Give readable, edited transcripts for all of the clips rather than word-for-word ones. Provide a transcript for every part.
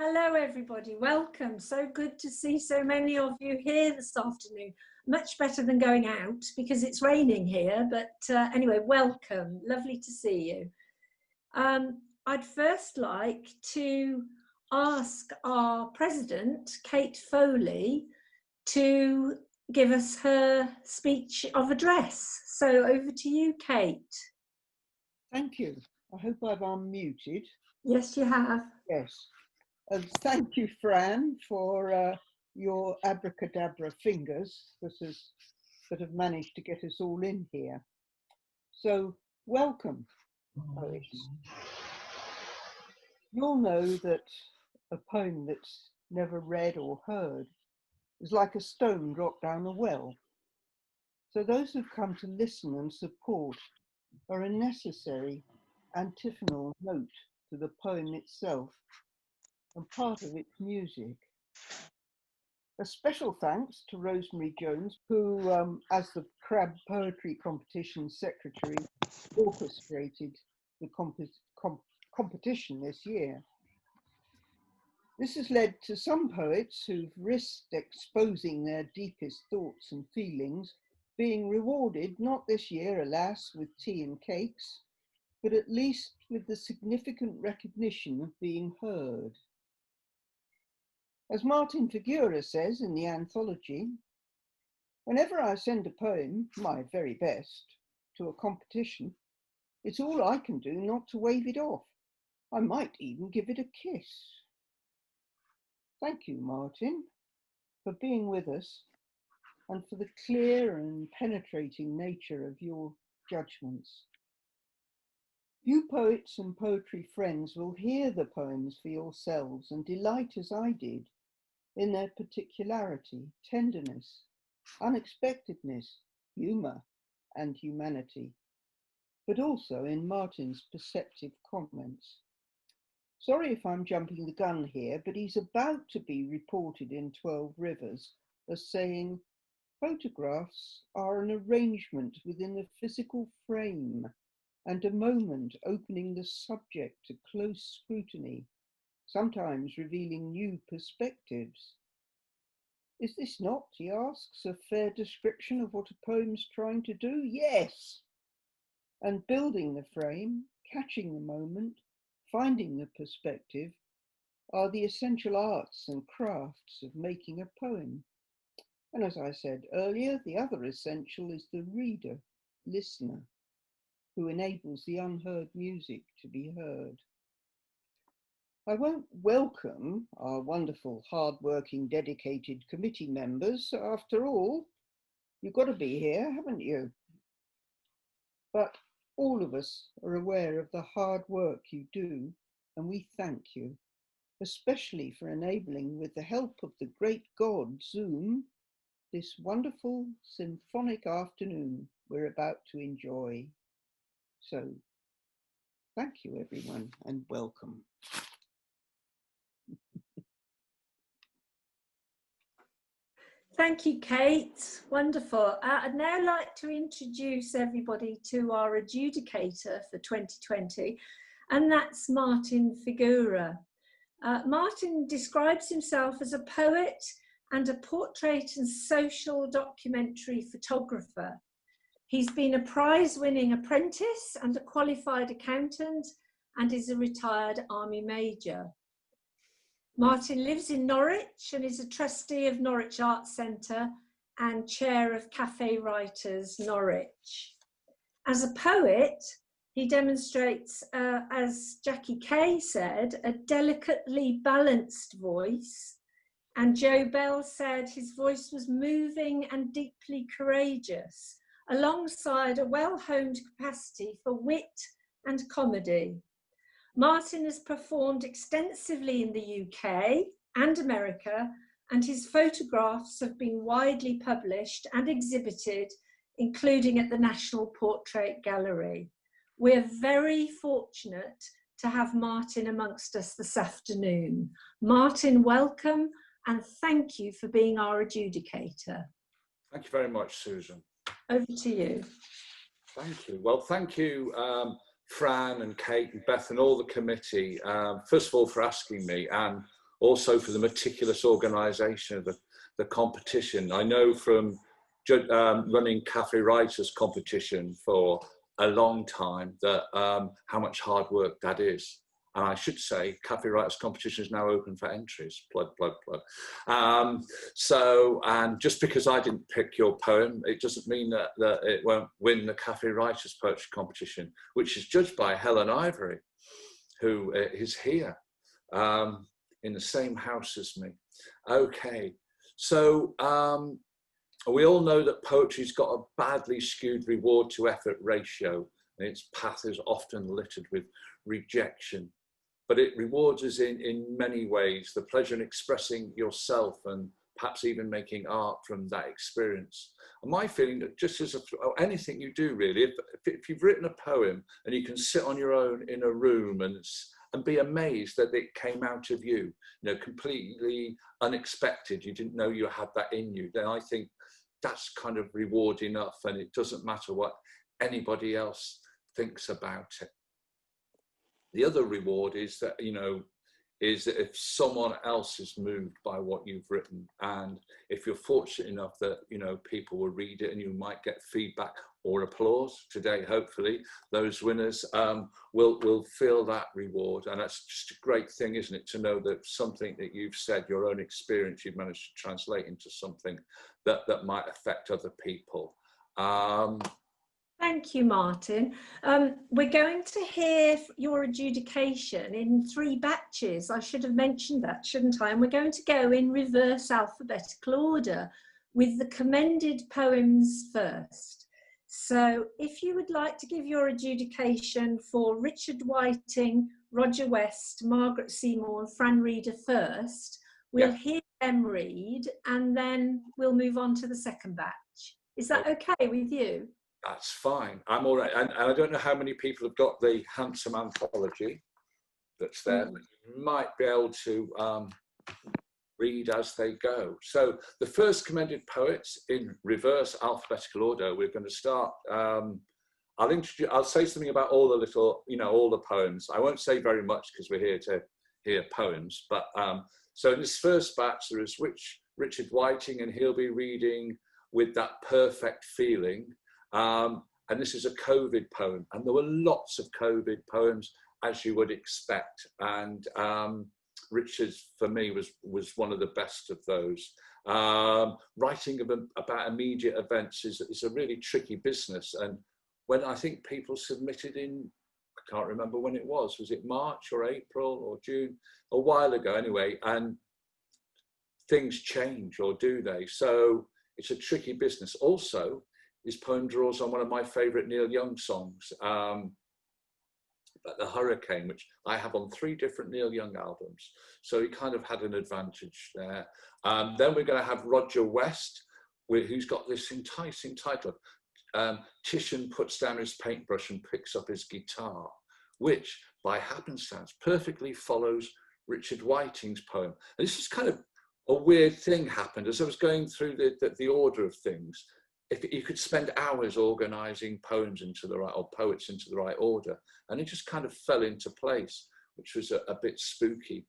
Hello everybody, welcome. So good to see so many of you here this afternoon. Much better than going out because it's raining here, but anyway, welcome. Lovely to see you. I'd first like to ask our president, Kate Foley, to give us her speech of address. So over to you, Kate. Thank you. I hope I've unmuted. Yes, you have. Yes. Thank you, Fran, for your abracadabra fingers that have managed to get us all in here. So, welcome, poets. You'll know that a poem that's never read or heard is like a stone dropped down a well. So those who've come to listen and support are a necessary antiphonal note to the poem itself and part of its music. A special thanks to Rosemary Jones, who, as the Crabbe Poetry Competition Secretary, orchestrated the competition this year. This has led to some poets who've risked exposing their deepest thoughts and feelings being rewarded, not this year, alas, with tea and cakes, but at least with the significant recognition of being heard. As Martin Figura says in the anthology, whenever I send a poem, my very best, to a competition, it's all I can do not to wave it off. I might even give it a kiss. Thank you, Martin, for being with us and for the clear and penetrating nature of your judgments. You poets and poetry friends will hear the poems for yourselves and delight as I did in their particularity, tenderness, unexpectedness, humour and humanity, but also in Martin's perceptive comments. Sorry if I'm jumping the gun here, but he's about to be reported in 12 Rivers as saying, photographs are an arrangement within a physical frame and a moment opening the subject to close scrutiny, sometimes revealing new perspectives. Is this not, he asks, a fair description of what a poem's trying to do? Yes! And building the frame, catching the moment, finding the perspective are the essential arts and crafts of making a poem. And as I said earlier, the other essential is the reader, listener, who enables the unheard music to be heard. I won't welcome our wonderful, hard-working, dedicated committee members. After all, you've got to be here, haven't you? But all of us are aware of the hard work you do, and we thank you, especially for enabling, with the help of the great God, Zoom, this wonderful symphonic afternoon we're about to enjoy. So, thank you everyone and welcome. Thank you, Kate. Wonderful. I'd now like to introduce everybody to our adjudicator for 2020, and that's Martin Figura. Martin describes himself as a poet and a portrait and social documentary photographer. He's been a prize-winning apprentice and a qualified accountant and is a retired Army Major. Martin lives in Norwich and is a trustee of Norwich Arts Centre and chair of Cafe Writers Norwich. As a poet, he demonstrates, as Jackie Kay said, a delicately balanced voice, and Joe Bell said his voice was moving and deeply courageous, alongside a well-honed capacity for wit and comedy. Martin has performed extensively in the UK and America, and his photographs have been widely published and exhibited, including at the National Portrait Gallery. We're very fortunate to have Martin amongst us this afternoon. Martin, welcome, and thank you for being our adjudicator. Thank you very much, Susan. Over to you. Thank you. Well, thank you, Fran and Kate and Beth and all the committee, first of all, for asking me, and also for the meticulous organisation of the competition. I know from running Cafe Writers competition for a long time that how much hard work that is. And I should say, Cafe Writers competition is now open for entries. Plug, plug, plug. And just because I didn't pick your poem, it doesn't mean that it won't win the Cafe Writers poetry competition, which is judged by Helen Ivory, who is here in the same house as me. Okay, so we all know that poetry's got a badly skewed reward to effort ratio, and its path is often littered with rejection. But it rewards us in many ways, the pleasure in expressing yourself and perhaps even making art from that experience. And my feeling that just as anything you do really, if you've written a poem and you can sit on your own in a room and be amazed that it came out of you, completely unexpected, you didn't know you had that in you, then I think that's kind of reward enough, and it doesn't matter what anybody else thinks about it. The other reward is that, is that if someone else is moved by what you've written, and if you're fortunate enough that, people will read it and you might get feedback or applause today, hopefully, those winners will feel that reward. And that's just a great thing, isn't it? To know that something that you've said, your own experience, you've managed to translate into something that might affect other people. Thank you, Martin. We're going to hear your adjudication in 3 batches. I should have mentioned that, shouldn't I? And we're going to go in reverse alphabetical order with the commended poems first. So if you would like to give your adjudication for Richard Whiting, Roger West, Margaret Seymour and Fran Reeder first, we'll hear them read and then we'll move on to the second batch. Is that okay with you? That's fine. I'm all right. And I don't know how many people have got the handsome anthology that's there, but you might be able to read as they go. So the first commended poets in reverse alphabetical order, we're going to start. I'll say something about all the little, all the poems. I won't say very much because we're here to hear poems. But so in this first batch, there is Richard Whiting, and he'll be reading With That Perfect Feeling. And this is a COVID poem, and there were lots of COVID poems, as you would expect. And Richard's, for me, was one of the best of those. Writing about immediate events is a really tricky business. And when I think people submitted in, I can't remember when it was it March or April or June, a while ago anyway, and things change, or do they? So it's a tricky business. Also, his poem draws on one of my favourite Neil Young songs, about the hurricane, which I have on 3 different Neil Young albums. So he kind of had an advantage there. Then we're going to have Roger West, who's got this enticing title of Titian Puts Down His Paintbrush and Picks Up His Guitar, which by happenstance perfectly follows Richard Whiting's poem. And this is kind of a weird thing happened as I was going through the order of things. If you could spend hours organising poems into the right, or poets into the right order, and it just kind of fell into place, which was a bit spooky.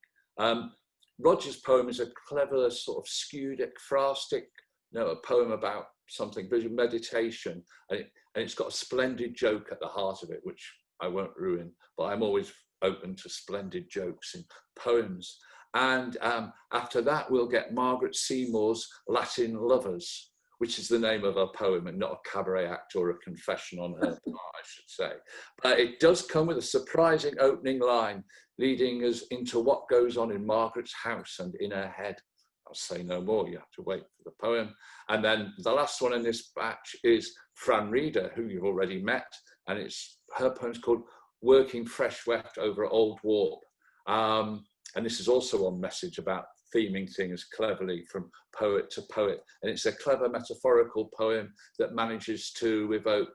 Roger's poem is a clever sort of skewed ekphrastic, a poem about something, visual meditation, and it's got a splendid joke at the heart of it, which I won't ruin, but I'm always open to splendid jokes in poems. And after that, we'll get Margaret Seymour's Latin Lovers, which is the name of a poem and not a cabaret act or a confession on her part, I should say. But it does come with a surprising opening line, leading us into what goes on in Margaret's house and in her head. I'll say no more, you have to wait for the poem. And then the last one in this batch is Fran Reeder, who you've already met, and her poem's called Working Fresh Weft Over Old Warp. And this is also one message about theming things cleverly from poet to poet. And it's a clever metaphorical poem that manages to evoke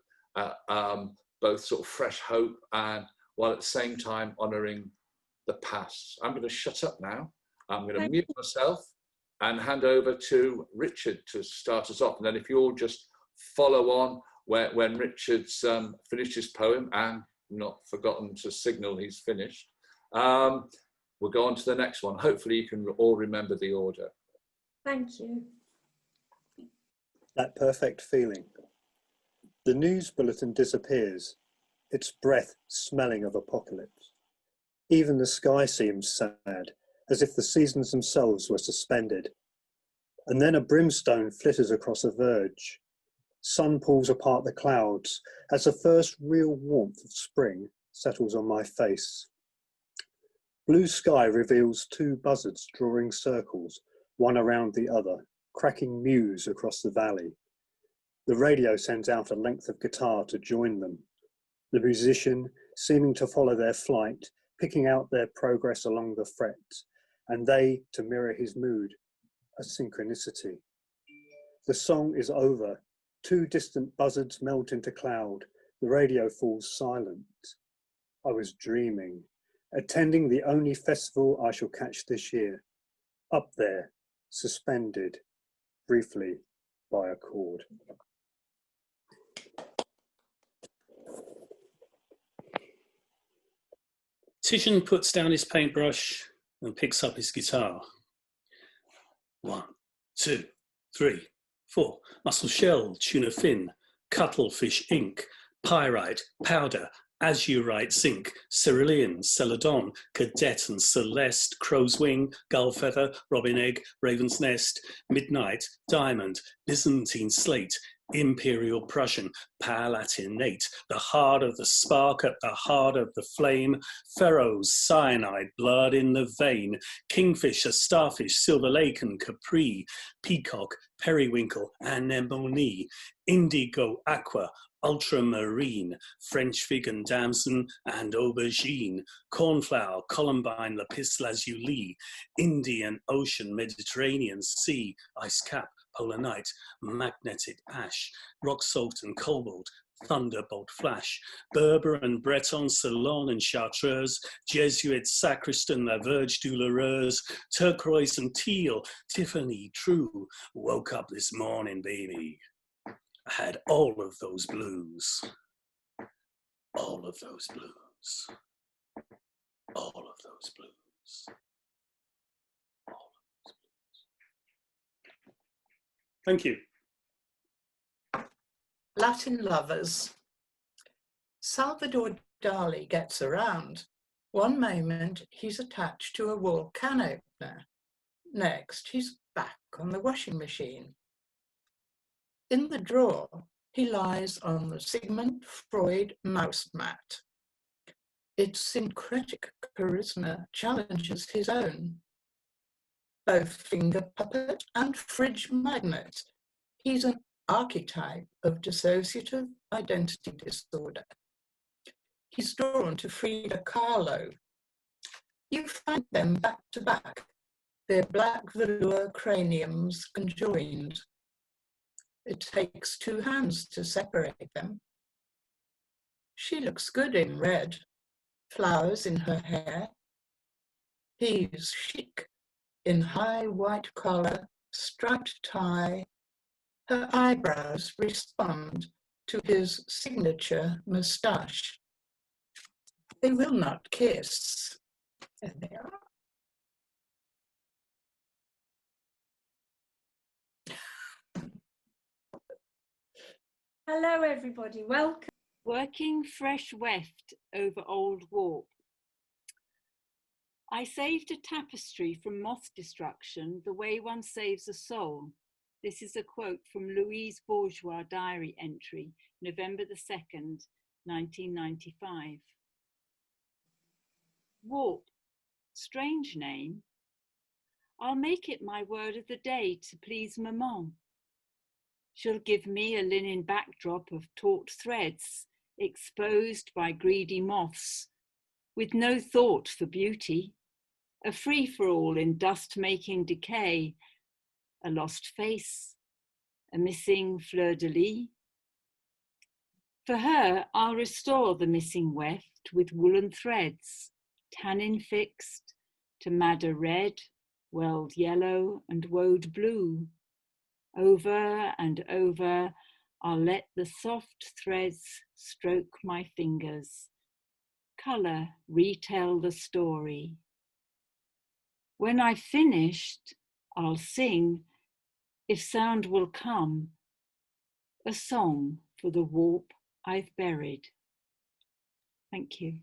both sort of fresh hope and while at the same time honouring the past. I'm going to shut up now. I'm going to mute myself and hand over to Richard to start us off. And then if you all just follow on when Richard's finished his poem and not forgotten to signal he's finished, we'll go on to the next one. Hopefully you can all remember the order. Thank you. That perfect feeling. The news bulletin disappears, its breath smelling of apocalypse. Even the sky seems sad, as if the seasons themselves were suspended. And then a brimstone flitters across a verge. Sun pulls apart the clouds as the first real warmth of spring settles on my face. Blue sky reveals two buzzards drawing circles, one around the other, cracking mews across the valley. The radio sends out a length of guitar to join them. The musician, seeming to follow their flight, picking out their progress along the frets, and they to mirror his mood, a synchronicity. The song is over. Two distant buzzards melt into cloud. The radio falls silent. I was dreaming, attending the only festival I shall catch this year. Up there, suspended, briefly, by a cord. Titian puts down his paintbrush and picks up his guitar. 1, 2, 3, 4. Mussel shell, tuna fin, cuttlefish ink, pyrite, powder, azurite, zinc, cerulean, celadon, cadet and celeste, crow's wing, gull feather, robin egg, raven's nest, midnight, diamond, Byzantine slate, Imperial Prussian, Palatinate, the heart of the spark at the heart of the flame, Pharaoh's cyanide, blood in the vein, kingfisher, starfish, silver lake and capri, peacock, periwinkle, anemone, indigo, aqua, ultramarine, French fig and damson and aubergine, cornflower, columbine, lapis lazuli, Indian Ocean, Mediterranean Sea, ice cap, polar night, magnetic ash, rock salt and cobalt, thunderbolt flash, Berber and Breton, Ceylon and Chartreuse, Jesuit, sacristan, La Verge douloureuse, turquoise and teal, Tiffany, true, woke up this morning, baby. I had all of those blues. All of those blues. All of those blues. All of those blues. Thank you. Latin lovers. Salvador Dali gets around. One moment he's attached to a wall can opener. Next he's back on the washing machine. In the drawer, he lies on the Sigmund Freud mouse mat. Its syncretic charisma challenges his own. Both finger puppet and fridge magnet, he's an archetype of dissociative identity disorder. He's drawn to Frida Kahlo. You find them back to back, their black velour craniums conjoined. It takes two hands to separate them. She looks good in red, flowers in her hair. He's chic in high white collar, striped tie. Her eyebrows respond to his signature moustache. They will not kiss. There they are. Hello, everybody. Welcome. Working fresh weft over old warp. I saved a tapestry from moth destruction the way one saves a soul. This is a quote from Louise Bourgeois' diary entry, November the 2nd, 1995. Warp, strange name. I'll make it my word of the day to please Maman. She'll give me a linen backdrop of taut threads, exposed by greedy moths, with no thought for beauty, a free-for-all in dust-making decay, a lost face, a missing fleur-de-lis. For her, I'll restore the missing weft with woolen threads, tannin fixed to madder red, weld yellow and wode blue. Over and over, I'll let the soft threads stroke my fingers. Colour retell the story. When I've finished, I'll sing, if sound will come, a song for the warp I've buried. Thank you.